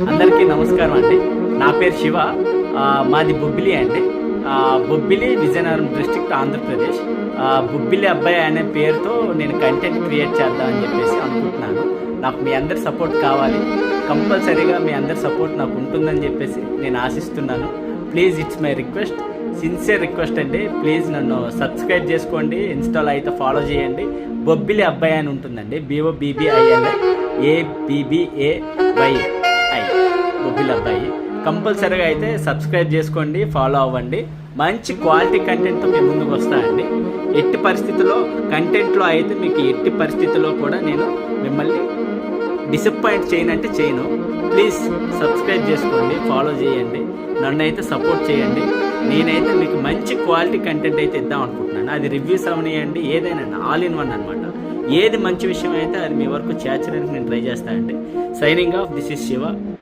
అందరికీ నమస్కారం అండి. నా పేరు శివ. మాది బొబ్బిలి అండి. బొబ్బిలి విజయనగరం డిస్ట్రిక్ట్ ఆంధ్రప్రదేశ్. బొబ్బిలి అబ్బాయి అనే పేరుతో నేను కంటెంట్ క్రియేట్ చేద్దామని చెప్పేసి అనుకుంటున్నాను. నాకు మీ అందరి సపోర్ట్ కావాలి. కంపల్సరీగా మీ అందరి సపోర్ట్ నాకు ఉంటుందని చెప్పేసి నేను ఆశిస్తున్నాను. Please, it's my request, sincere request అండి. ప్లీజ్ నన్ను సబ్స్క్రైబ్ చేసుకోండి, ఇన్స్టాలో అయితే ఫాలో చేయండి. బొబ్బిలి అబ్బాయి అని ఉంటుందండి. BOBBILI ABBAYI బొబ్బిలి అబ్బాయి. కంపల్సరీగా అయితే సబ్స్క్రైబ్ చేసుకోండి, ఫాలో అవ్వండి. మంచి క్వాలిటీ కంటెంట్తో మీ ముందుకు వస్తానండి. ఎట్టి పరిస్థితుల్లో కంటెంట్లో అయితే మీకు ఎట్టి పరిస్థితుల్లో కూడా నేను మిమ్మల్ని డిసప్పాయింట్ చేయనంటే చేయను. ప్లీజ్ సబ్స్క్రైబ్ చేసుకోండి, ఫాలో చేయండి, నన్ను అయితే సపోర్ట్ చేయండి. నేనైతే మీకు మంచి క్వాలిటీ కంటెంట్ అయితే ఇద్దాం అనుకుంటున్నాను. అది రివ్యూస్ అవనియండి, ఏదైనా ఆల్ ఇన్ వన్ అనమాట. ఏది మంచి విషయం అయితే అది మీ వరకు చేర్చడానికి నేను ట్రై చేస్తానండి. Signing off, this is Shiva.